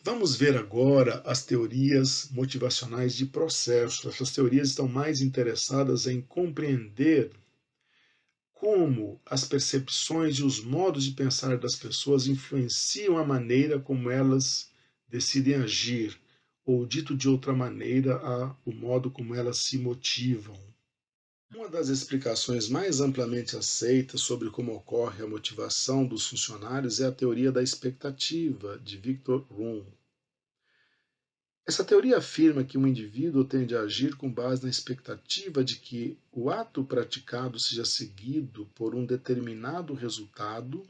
Vamos ver agora as teorias motivacionais de processo. Essas teorias estão mais interessadas em compreender como as percepções e os modos de pensar das pessoas influenciam a maneira como elas decidem agir, ou dito de outra maneira, o modo como elas se motivam. Uma das explicações mais amplamente aceitas sobre como ocorre a motivação dos funcionários é a teoria da expectativa, de Victor Room. Essa teoria afirma que um indivíduo tende a agir com base na expectativa de que o ato praticado seja seguido por um determinado resultado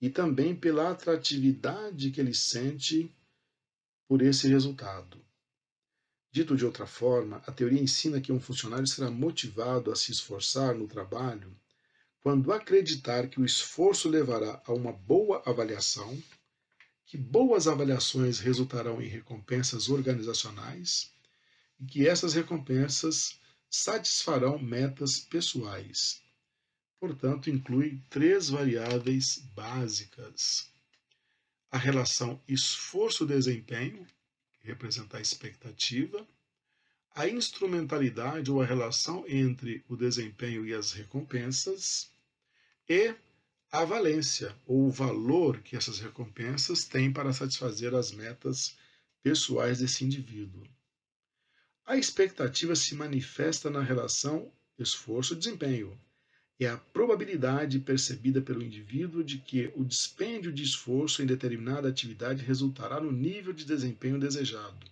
e também pela atratividade que ele sente por esse resultado. Dito de outra forma, a teoria ensina que um funcionário será motivado a se esforçar no trabalho quando acreditar que o esforço levará a uma boa avaliação, que boas avaliações resultarão em recompensas organizacionais e que essas recompensas satisfarão metas pessoais. Portanto, inclui três variáveis básicas: a relação esforço-desempenho, que representa a expectativa, a instrumentalidade ou a relação entre o desempenho e as recompensas, e a valência ou o valor que essas recompensas têm para satisfazer as metas pessoais desse indivíduo. A expectativa se manifesta na relação esforço-desempenho. É a probabilidade percebida pelo indivíduo de que o dispêndio de esforço em determinada atividade resultará no nível de desempenho desejado.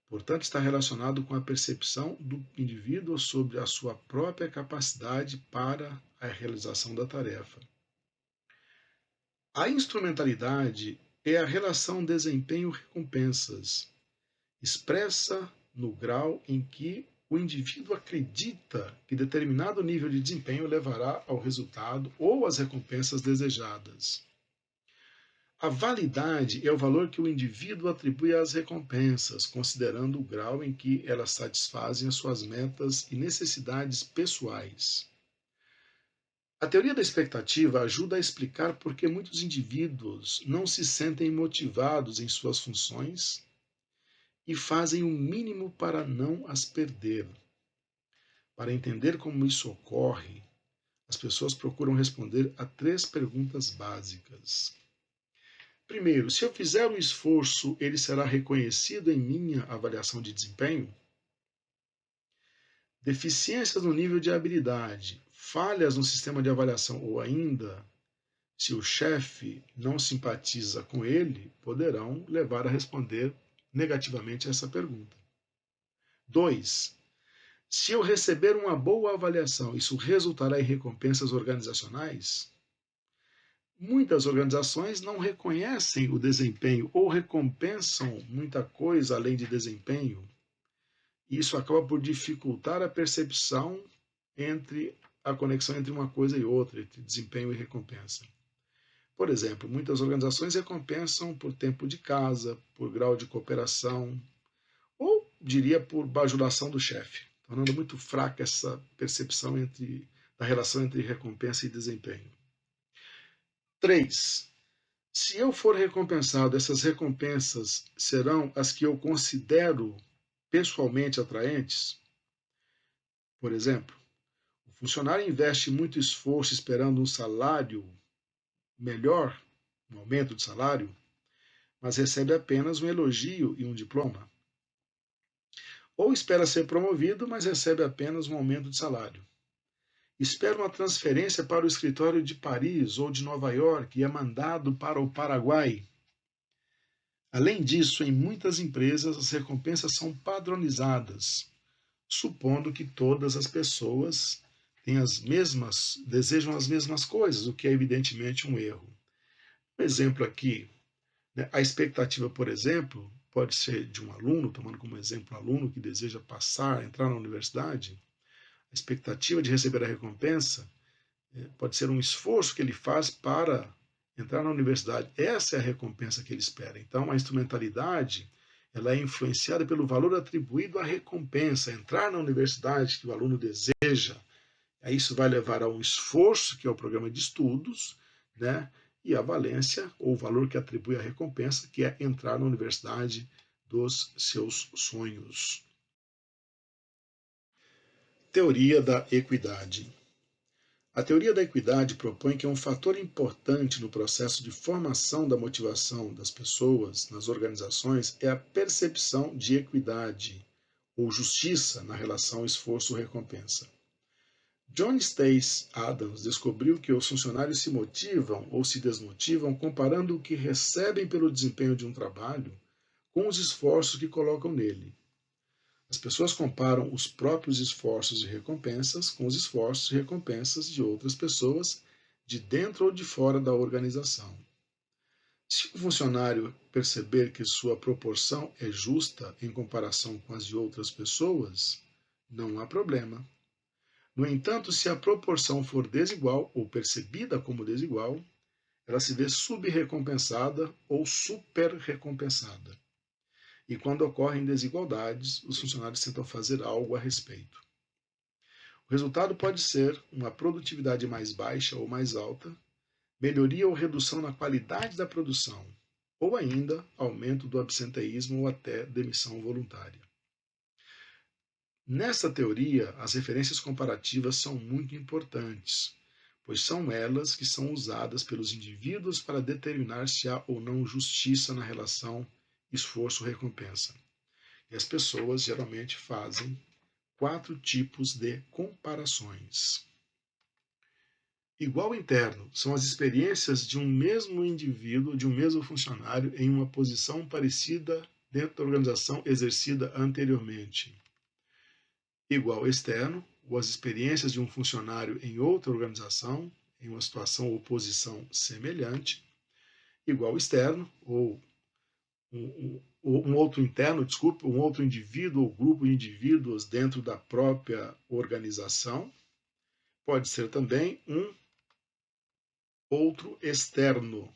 Portanto, está relacionado com a percepção do indivíduo sobre a sua própria capacidade para a realização da tarefa. A instrumentalidade é a relação desempenho-recompensas, expressa no grau em que o indivíduo acredita que determinado nível de desempenho levará ao resultado ou às recompensas desejadas. A validade é o valor que o indivíduo atribui às recompensas, considerando o grau em que elas satisfazem as suas metas e necessidades pessoais. A teoria da expectativa ajuda a explicar por que muitos indivíduos não se sentem motivados em suas funções e fazem o mínimo para não as perder. Para entender como isso ocorre, as pessoas procuram responder a três perguntas básicas. Primeiro, se eu fizer um esforço, ele será reconhecido em minha avaliação de desempenho? Deficiências no nível de habilidade, falhas no sistema de avaliação ou ainda, se o chefe não simpatiza com ele, poderão levar a responder negativamente a essa pergunta. 2. Se eu receber uma boa avaliação, isso resultará em recompensas organizacionais? Muitas organizações não reconhecem o desempenho ou recompensam muita coisa além de desempenho. Isso acaba por dificultar a percepção entre a conexão entre uma coisa e outra, entre desempenho e recompensa. Por exemplo, muitas organizações recompensam por tempo de casa, por grau de cooperação, ou diria por bajulação do chefe, tornando muito fraca essa percepção da relação entre recompensa e desempenho. 3. Se eu for recompensado, essas recompensas serão as que eu considero pessoalmente atraentes? Por exemplo, o funcionário investe muito esforço esperando um salário melhor, um aumento de salário, mas recebe apenas um elogio e um diploma. Ou espera ser promovido, mas recebe apenas um aumento de salário. Espera uma transferência para o escritório de Paris ou de Nova York e é mandado para o Paraguai. Além disso, em muitas empresas, as recompensas são padronizadas, supondo que todas as pessoas desejam as mesmas coisas, o que é evidentemente um erro. Um exemplo aqui, né, a expectativa, por exemplo, pode ser de um aluno, tomando como exemplo um aluno que deseja passar, entrar na universidade, a expectativa de receber a recompensa pode ser um esforço que ele faz para entrar na universidade. Essa é a recompensa que ele espera. Então, a instrumentalidade ela é influenciada pelo valor atribuído à recompensa. Entrar na universidade que o aluno deseja, aí isso vai levar a um esforço, que é o programa de estudos, né? e a valência, ou o valor que atribui à recompensa, que é entrar na universidade dos seus sonhos. Teoria da equidade. A teoria da equidade propõe que um fator importante no processo de formação da motivação das pessoas nas organizações é a percepção de equidade ou justiça na relação esforço-recompensa. John Stace Adams descobriu que os funcionários se motivam ou se desmotivam comparando o que recebem pelo desempenho de um trabalho com os esforços que colocam nele. As pessoas comparam os próprios esforços e recompensas com os esforços e recompensas de outras pessoas, de dentro ou de fora da organização. Se o funcionário perceber que sua proporção é justa em comparação com as de outras pessoas, não há problema. No entanto, se a proporção for desigual ou percebida como desigual, ela se vê subrecompensada ou superrecompensada. E quando ocorrem desigualdades, os funcionários tentam fazer algo a respeito. O resultado pode ser uma produtividade mais baixa ou mais alta, melhoria ou redução na qualidade da produção, ou ainda aumento do absenteísmo ou até demissão voluntária. Nesta teoria, as referências comparativas são muito importantes, pois são elas que são usadas pelos indivíduos para determinar se há ou não justiça na relação esforço-recompensa. E as pessoas geralmente fazem 4 tipos de comparações. Igual interno são as experiências de um mesmo indivíduo, de um mesmo funcionário, em uma posição parecida dentro da organização exercida anteriormente. Igual externo, ou as experiências de um funcionário em outra organização, em uma situação ou posição semelhante. Igual externo, ou um outro interno, desculpe, um outro indivíduo ou grupo de indivíduos dentro da própria organização. Pode ser também um outro externo,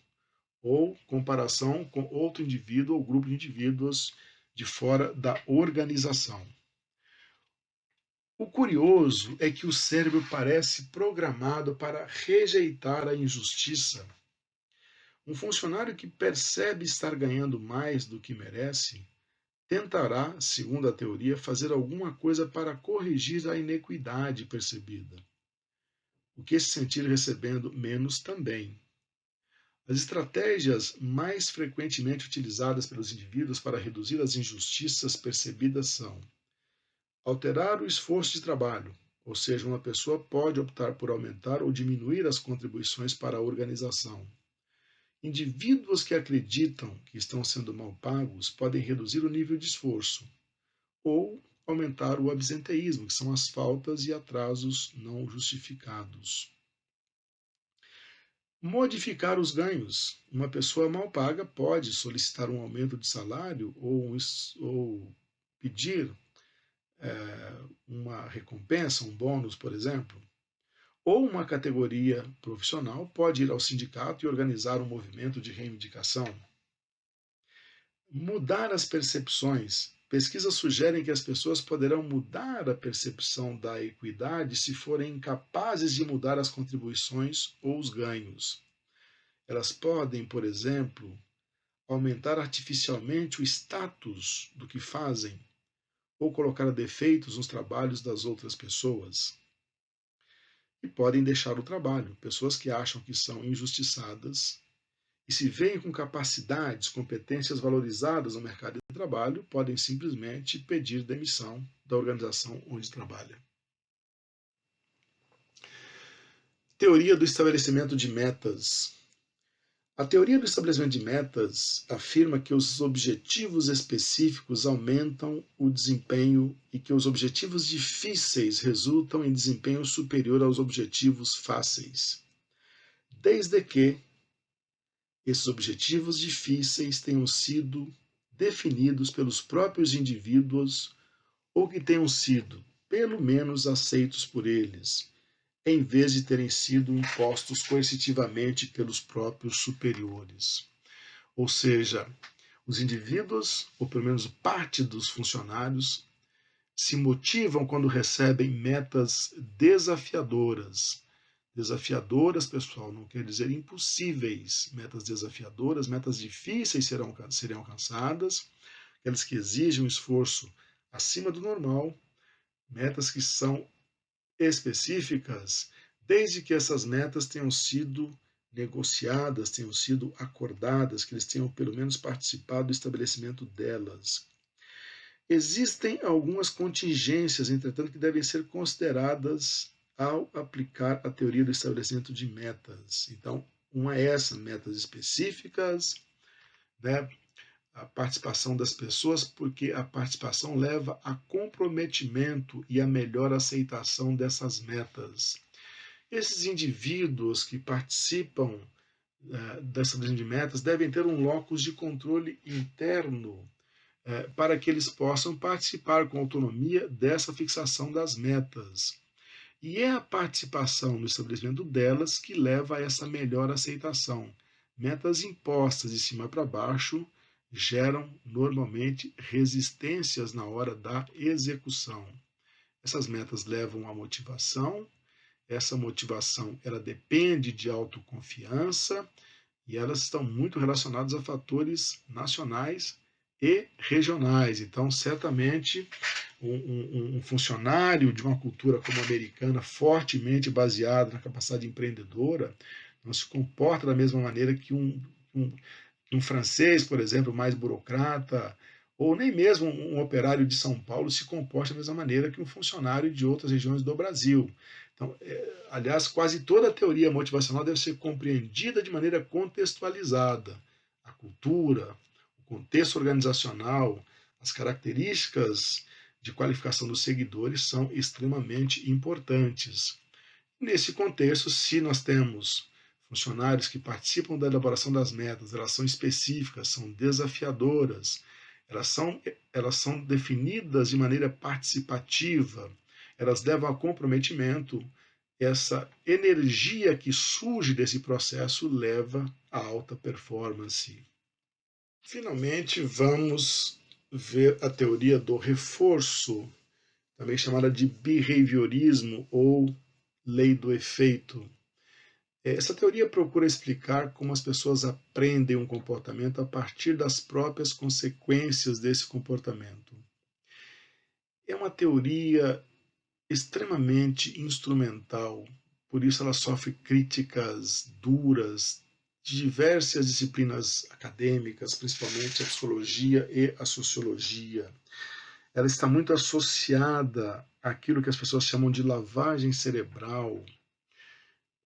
ou comparação com outro indivíduo ou grupo de indivíduos de fora da organização. O curioso é que o cérebro parece programado para rejeitar a injustiça. Um funcionário que percebe estar ganhando mais do que merece tentará, segundo a teoria, fazer alguma coisa para corrigir a inequidade percebida. O que se sentir recebendo menos também. As estratégias mais frequentemente utilizadas pelos indivíduos para reduzir as injustiças percebidas são alterar o esforço de trabalho, ou seja, uma pessoa pode optar por aumentar ou diminuir as contribuições para a organização. Indivíduos que acreditam que estão sendo mal pagos podem reduzir o nível de esforço, ou aumentar o absenteísmo, que são as faltas e atrasos não justificados. Modificar os ganhos. Uma pessoa mal paga pode solicitar um aumento de salário ou pedir uma recompensa, um bônus, por exemplo. Ou uma categoria profissional pode ir ao sindicato e organizar um movimento de reivindicação. Mudar as percepções. Pesquisas sugerem que as pessoas poderão mudar a percepção da equidade se forem incapazes de mudar as contribuições ou os ganhos. Elas podem, por exemplo, aumentar artificialmente o status do que fazem ou colocar defeitos nos trabalhos das outras pessoas. E podem deixar o trabalho. Pessoas que acham que são injustiçadas e se veem com capacidades, competências valorizadas no mercado de trabalho, podem simplesmente pedir demissão da organização onde trabalha. Teoria do estabelecimento de metas. A teoria do estabelecimento de metas afirma que os objetivos específicos aumentam o desempenho e que os objetivos difíceis resultam em desempenho superior aos objetivos fáceis, desde que esses objetivos difíceis tenham sido definidos pelos próprios indivíduos ou que tenham sido, pelo menos, aceitos por eles, em vez de terem sido impostos coercitivamente pelos próprios superiores. Ou seja, os indivíduos, ou pelo menos parte dos funcionários, se motivam quando recebem metas desafiadoras, Desafiadoras, pessoal, não quer dizer impossíveis. Metas desafiadoras, metas difíceis serão alcançadas, aquelas que exigem um esforço acima do normal, metas que são específicas, desde que essas metas tenham sido negociadas, tenham sido acordadas, que eles tenham pelo menos participado do estabelecimento delas. Existem algumas contingências, entretanto, que devem ser consideradas ao aplicar a teoria do estabelecimento de metas. Então, uma é essa, metas específicas, né? A participação das pessoas, porque a participação leva a comprometimento e a melhor aceitação dessas metas. Esses indivíduos que participam dessa estabelecimento de metas devem ter um locus de controle interno para que eles possam participar com autonomia dessa fixação das metas. E é a participação no estabelecimento delas que leva a essa melhor aceitação. Metas impostas de cima para baixo geram normalmente resistências na hora da execução. Essas metas levam à motivação, essa motivação ela depende de autoconfiança e elas estão muito relacionadas a fatores nacionais e regionais. Então, certamente, um funcionário de uma cultura como a americana, fortemente baseada na capacidade empreendedora, não se comporta da mesma maneira que um francês, por exemplo, mais burocrata, ou nem mesmo um operário de São Paulo se comporta da mesma maneira que um funcionário de outras regiões do Brasil. Então, aliás, quase toda a teoria motivacional deve ser compreendida de maneira contextualizada. A cultura, o contexto organizacional, as características de qualificação dos seguidores são extremamente importantes. Nesse contexto, se nós temos funcionários que participam da elaboração das metas, elas são específicas, são desafiadoras, elas são definidas de maneira participativa, elas levam a comprometimento, essa energia que surge desse processo leva a alta performance. Finalmente, vamos ver a teoria do reforço, também chamada de behaviorismo ou lei do efeito. Essa teoria procura explicar como as pessoas aprendem um comportamento a partir das próprias consequências desse comportamento. É uma teoria extremamente instrumental, por isso ela sofre críticas duras de diversas disciplinas acadêmicas, principalmente a psicologia e a sociologia. Ela está muito associada àquilo que as pessoas chamam de lavagem cerebral,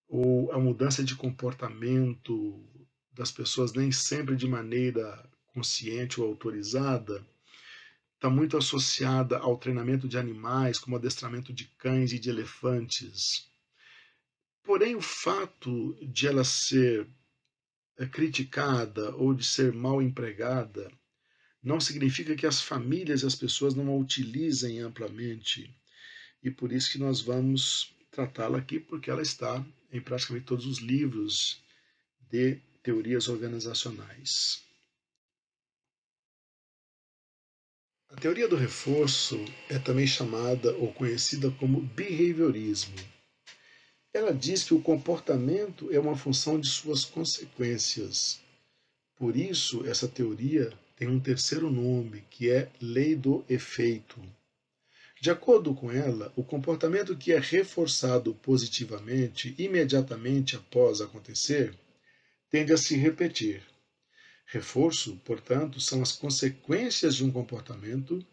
ou a mudança de comportamento das pessoas, nem sempre de maneira consciente ou autorizada, está muito associada ao treinamento de animais, como adestramento de cães e de elefantes. Porém, o fato de ela ser criticada ou de ser mal empregada não significa que as famílias e as pessoas não a utilizem amplamente. E por isso que nós vamos tratá-la aqui, porque ela está em praticamente todos os livros de teorias organizacionais. A teoria do reforço é também chamada ou conhecida como behaviorismo. Ela diz que o comportamento é uma função de suas consequências. Por isso, essa teoria tem um terceiro nome, que é lei do efeito. De acordo com ela, o comportamento que é reforçado positivamente imediatamente após acontecer tende a se repetir. Reforço, portanto, são as consequências de um comportamento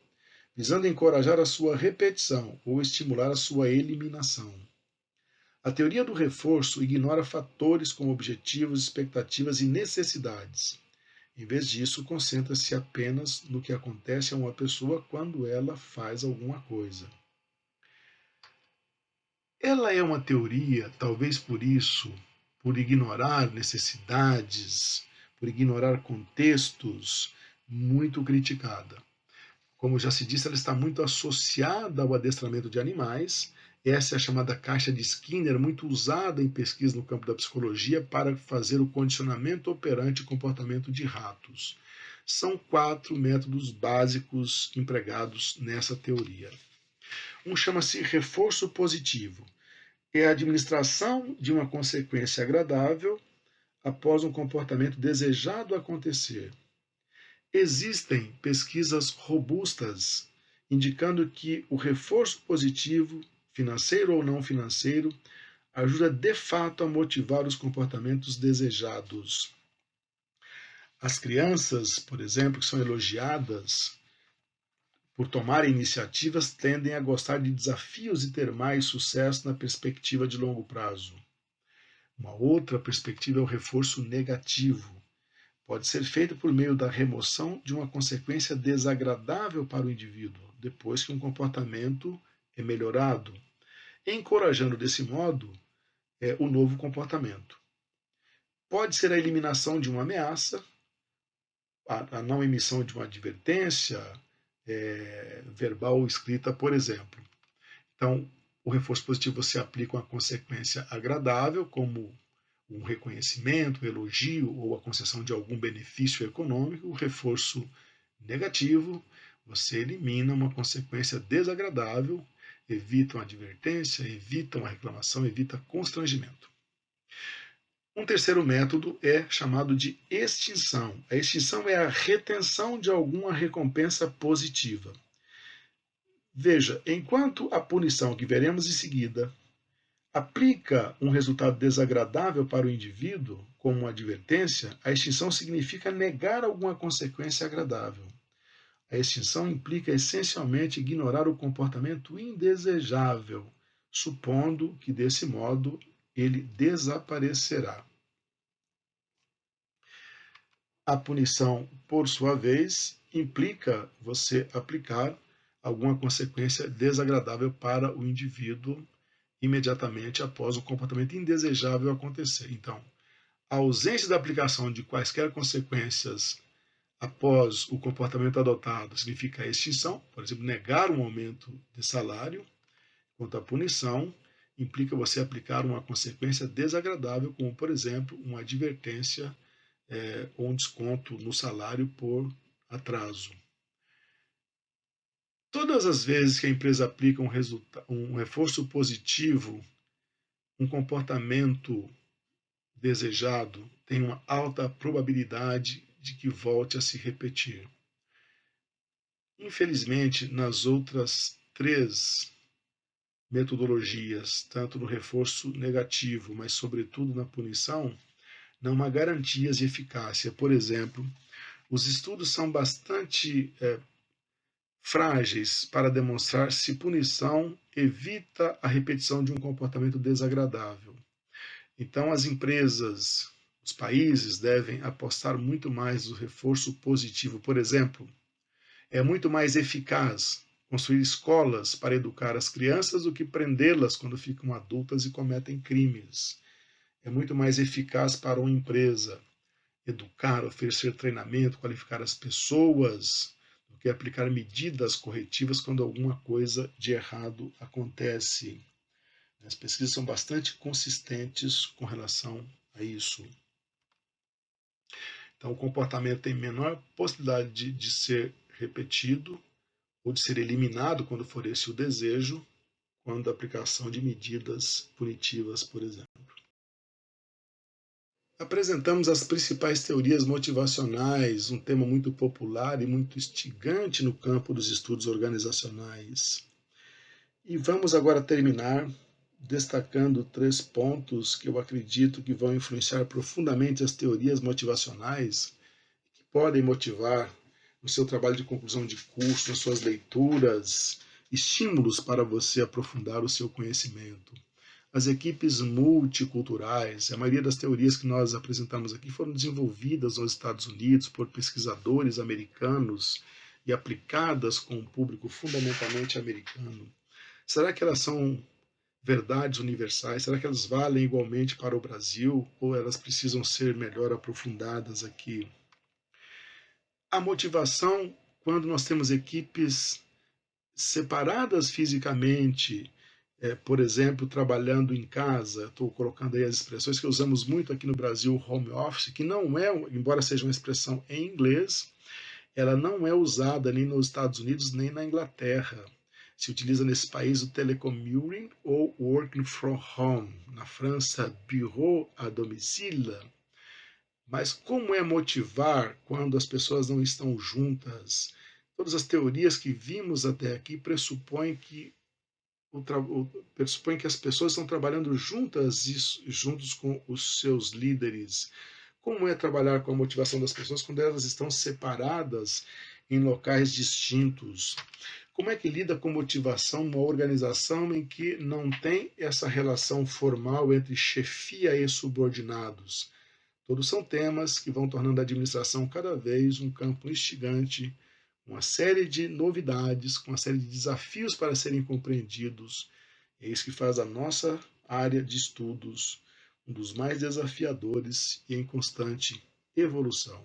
visando encorajar a sua repetição ou estimular a sua eliminação. A teoria do reforço ignora fatores como objetivos, expectativas e necessidades. Em vez disso, concentra-se apenas no que acontece a uma pessoa quando ela faz alguma coisa. Ela é uma teoria, talvez por isso, por ignorar necessidades, por ignorar contextos, muito criticada. Como já se disse, ela está muito associada ao adestramento de animais. Essa é a chamada caixa de Skinner, muito usada em pesquisa no campo da psicologia para fazer o condicionamento operante e comportamento de ratos. São 4 métodos básicos empregados nessa teoria. Um chama-se reforço positivo. é a administração de uma consequência agradável após um comportamento desejado acontecer. Existem pesquisas robustas indicando que o reforço positivo, financeiro ou não financeiro, ajuda de fato a motivar os comportamentos desejados. As crianças, por exemplo, que são elogiadas por tomarem iniciativas, tendem a gostar de desafios e ter mais sucesso na perspectiva de longo prazo. Uma outra perspectiva é o reforço negativo. Pode ser feito por meio da remoção de uma consequência desagradável para o indivíduo, depois que um comportamento é melhorado, encorajando desse modo o novo comportamento. Pode ser a eliminação de uma ameaça, a não emissão de uma advertência verbal ou escrita, por exemplo. Então, o reforço positivo você aplica uma consequência agradável, como um reconhecimento, um elogio ou a concessão de algum benefício econômico. O reforço negativo, você elimina uma consequência desagradável, evita uma advertência, evita uma reclamação, evita constrangimento. Um terceiro método é chamado de extinção. A extinção é a retenção de alguma recompensa positiva. Veja, enquanto a punição, que veremos em seguida, aplica um resultado desagradável para o indivíduo, como uma advertência, a extinção significa negar alguma consequência agradável. A extinção implica essencialmente ignorar o comportamento indesejável, supondo que desse modo ele desaparecerá. A punição, por sua vez, implica você aplicar alguma consequência desagradável para o indivíduo imediatamente após o comportamento indesejável acontecer. Então, a ausência da aplicação de quaisquer consequências após o comportamento adotado significa a extinção, por exemplo, negar um aumento de salário, enquanto a punição implica você aplicar uma consequência desagradável, como, por exemplo, uma advertência ou um desconto no salário por atraso. Todas as vezes que a empresa aplica um reforço positivo, um comportamento desejado tem uma alta probabilidade de que volte a se repetir. Infelizmente, nas outras três metodologias, tanto no reforço negativo, mas sobretudo na punição, não há garantias de eficácia. Por exemplo, os estudos são bastante frágeis para demonstrar se punição evita a repetição de um comportamento desagradável. Então, as empresas, os países devem apostar muito mais no reforço positivo. Por exemplo, é muito mais eficaz construir escolas para educar as crianças do que prendê-las quando ficam adultas e cometem crimes. É muito mais eficaz para uma empresa educar, oferecer treinamento, qualificar as pessoas, do que aplicar medidas corretivas quando alguma coisa de errado acontece. As pesquisas são bastante consistentes com relação a isso. Então, o comportamento tem menor possibilidade de ser repetido ou de ser eliminado quando for esse o desejo, quando a aplicação de medidas punitivas, por exemplo. Apresentamos as principais teorias motivacionais, um tema muito popular e muito instigante no campo dos estudos organizacionais. E vamos agora terminar destacando 3 pontos que eu acredito que vão influenciar profundamente as teorias motivacionais, que podem motivar no seu trabalho de conclusão de curso, nas suas leituras, estímulos para você aprofundar o seu conhecimento. As equipes multiculturais, a maioria das teorias que nós apresentamos aqui foram desenvolvidas nos Estados Unidos por pesquisadores americanos e aplicadas com um público fundamentalmente americano. Será que elas são verdades universais? Será que elas valem igualmente para o Brasil ou elas precisam ser melhor aprofundadas aqui? A motivação, quando nós temos equipes separadas fisicamente, por exemplo, trabalhando em casa, estou colocando aí as expressões que usamos muito aqui no Brasil, home office, que não é, embora seja uma expressão em inglês, ela não é usada nem nos Estados Unidos nem na Inglaterra. Se utiliza nesse país o telecommuting ou working from home. Na França, bureau à domicile. Mas como é motivar quando as pessoas não estão juntas? Todas as teorias que vimos até aqui pressupõem que pressupõe que as pessoas estão trabalhando juntas e juntos com os seus líderes. Como é trabalhar com a motivação das pessoas quando elas estão separadas em locais distintos? Como é que lida com motivação uma organização em que não tem essa relação formal entre chefia e subordinados? Todos são temas que vão tornando a administração cada vez um campo instigante, uma série de novidades, com uma série de desafios para serem compreendidos. É isso que faz a nossa área de estudos um dos mais desafiadores e em constante evolução.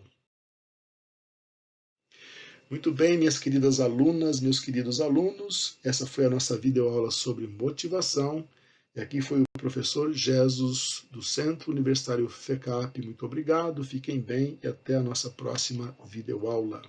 Muito bem, minhas queridas alunas, meus queridos alunos, essa foi a nossa videoaula sobre motivação. E aqui foi o professor Jesus, do Centro Universitário FECAP. Muito obrigado, fiquem bem e até a nossa próxima videoaula.